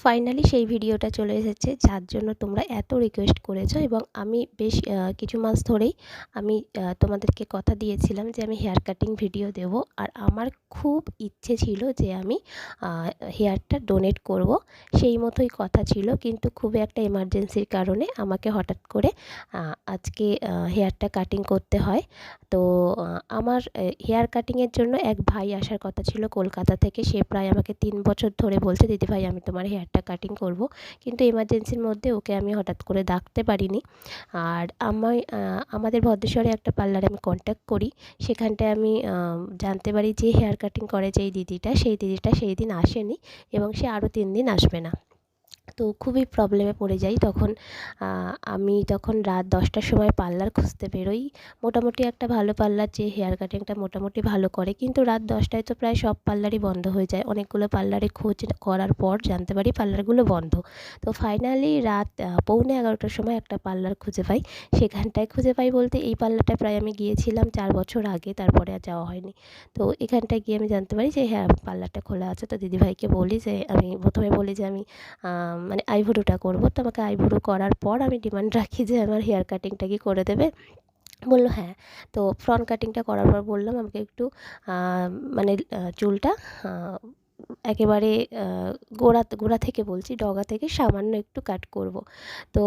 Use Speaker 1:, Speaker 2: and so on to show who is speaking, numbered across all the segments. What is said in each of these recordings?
Speaker 1: Finally সেই ভিডিওটা চলে এসেছে, যার জন্য তোমরা এত রিকোয়েস্ট করেছো। এবং আমি বেশ কিছু মাস ধরেই আমি তোমাদেরকে কথা দিয়েছিলাম যে আমি হেয়ার কাটিং ভিডিও দেব। আর আমার খুব ইচ্ছে ছিল যে আমি হেয়ারটা ডোনেট করব, সেই মতোই কথা ছিল। কিন্তু খুবই একটা এমার্জেন্সির কারণে আমাকে হঠাৎ করে আজকে হেয়ারটা কাটিং করতে হয়। তো আমার হেয়ার কাটিংয়ের জন্য এক ভাই আসার কথা ছিল কলকাতা থেকে। সে প্রায় আমাকে 3 বছর ধরে বলছে, দিদিভাই আমি তোমার হেয়ারটা কাটিং করব। কিন্তু এমার্জেন্সির মধ্যে ওকে আমি হঠাৎ করে ডাকতে পারিনি। আর আমাদের ভদ্রেশ্বরে একটা পার্লারে আমি কন্ট্যাক্ট করি। সেখানটায় আমি জানতে পারি যে হেয়ার কাটিং করে যেই দিদিটা, সেই দিদিটা সেই দিন আসেনি এবং সে আরও 3 দিন আসবে না। তো খুবই প্রবলেমে পড়ে যাই তখন। আমি তখন রাত 10টার সময় পার্লার খুঁজতে বেরোই। মোটামুটি একটা ভালো পার্লার, যে হেয়ার কাটিংটা মোটামুটি ভালো করে। কিন্তু রাত 10টায় তো প্রায় সব পার্লারই বন্ধ হয়ে যায়। অনেকগুলো পার্লারে খোঁজ করার পর জানতে পারি পার্লারগুলো বন্ধ। তো ফাইনালি রাত পৌনে 11টার সময় একটা পার্লার খুঁজে পাই। সেখানটায় খুঁজে পাই বলতে, এই পার্লারটায় প্রায় আমি গিয়েছিলাম 4 বছর আগে, তারপরে আর যাওয়া হয়নি। তো এখানটায় গিয়ে আমি জানতে পারি যে হ্যাঁ, পার্লারটা খোলা আছে। তো দিদিভাইকে বলি যে, আমি প্রথমে বলি যে আমি মানে আইব্রোটা করব। তো আমাকে আইব্রো করার পর আমি ডিমান্ড রাখি যে আমার হেয়ার কাটিংটা কি করে দেবে? বলল হ্যাঁ। তো ফ্রন্ট কাটিংটা করার পর বললাম আমাকে একটু মানে চুলটা আ একেবারে গোড়া থেকে বলছি, ডগা থেকে সামান্য একটু কাট করব। তো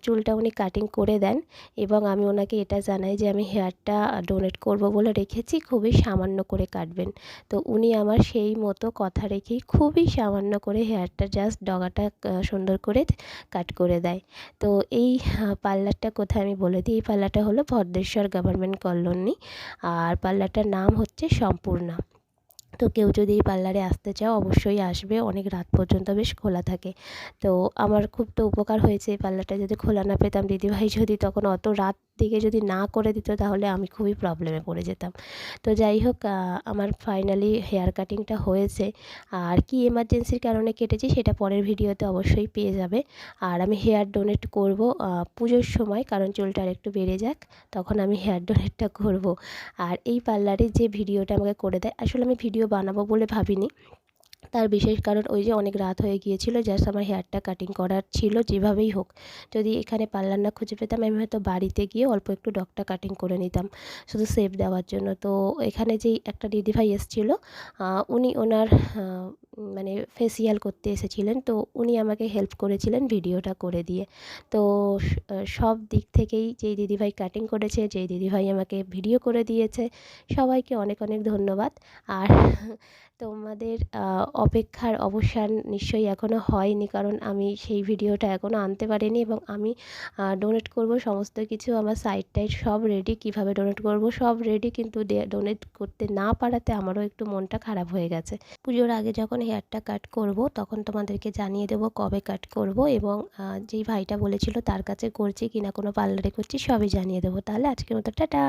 Speaker 1: চুলটা উনি কাটিং করে দেন এবং আমি ওনাকে এটা জানাই যে আমি হেয়ারটা ডোনেট করব বলে রেখেছি, খুবই সামান্য করে কাটবেন। তো উনি আমার সেই মতো কথা রেখেই খুবই সামান্য করে হেয়ারটা জাস্ট ডগাটা সুন্দর করে কাট করে দেয়। তো এই পার্লারটা কোথায় আমি বলে দিই। এই পার্লারটা হলো ভদ্রেশ্বর গভর্নমেন্ট কলোনি। আর পার্লারটার নাম হচ্ছে সম্পূর্ণা। তো কেউ যদি এই পার্লারে আসতে চাও অবশ্যই আসবে, অনেক রাত পর্যন্ত বেশ খোলা থাকে। তো আমার খুব তো উপকার হয়েছে, এই পার্লারটা যদি খোলা না পেতাম, দিদিভাই যদি তখন অত রাত দিকে যদি না করে দিত, তাহলে আমি খুবই প্রবলেমে পড়ে যেতাম। তো যাই হোক, আমার ফাইনালি হেয়ার কাটিংটা হয়েছে। আর কি এমার্জেন্সির কারণে কেটেছি সেটা পরের ভিডিওতে অবশ্যই পেয়ে যাবে। আর আমি হেয়ার ডোনেট করব পুজোর সময়, কারণ চুলটা আরেকটু বেড়ে যাক, তখন আমি হেয়ার ডোনেটটা করব। আর এই পার্লারে যে ভিডিওটা আমাকে করে দেয়, আসলে আমি ভিডিও বানাবো বলে ভাবিনি। তার বিশেষ কারণ ওই যে অনেক রাত হয়ে গিয়েছিল, জাস্ট আমার হেয়ারটা কাটিং করার ছিল যেভাবেই হোক। যদি এখানে পার্লার না খুঁজে পেতাম, আমি হয়তো বাড়িতে গিয়ে অল্প একটু ডগটা কাটিং করে নিতাম, শুধু শেপ দেওয়ার জন্য। তো এখানে যেই একটা দিদিভাই এসেছিল, উনি ওনার মানে ফেসিয়াল করতে এসেছিলেন। তো উনি আমাকে হেল্প করেছিলেন ভিডিওটা করে দিয়ে। তো সব দিক থেকেই যেই দিদিভাই কাটিং করেছে, যেই দিদিভাই আমাকে ভিডিও করে দিয়েছে, সবাইকে অনেক অনেক ধন্যবাদ। আর তোমাদের অপেক্ষার অবসান নিশ্চয়ই এখনও হয়নি, কারণ আমি সেই ভিডিওটা এখনও আনতে পারিনি। এবং আমি ডোনেট করব সমস্ত কিছু, আমার সাইট টাইট সব রেডি, কীভাবে ডোনেট করব সব রেডি, কিন্তু ডোনেট করতে না পারাতে আমারও একটু মনটা খারাপ হয়ে গেছে। পুজোর আগে যখন হেয়ারটা কাট করব, তখন তোমাদেরকে জানিয়ে দেবো কবে কাট করব, এবং যেই ভাইটা বলেছিল তার কাছে করছি কিনা, কোনো পার্লারে করছি, সবই জানিয়ে দেবো। তাহলে আজকের মতো টাটা।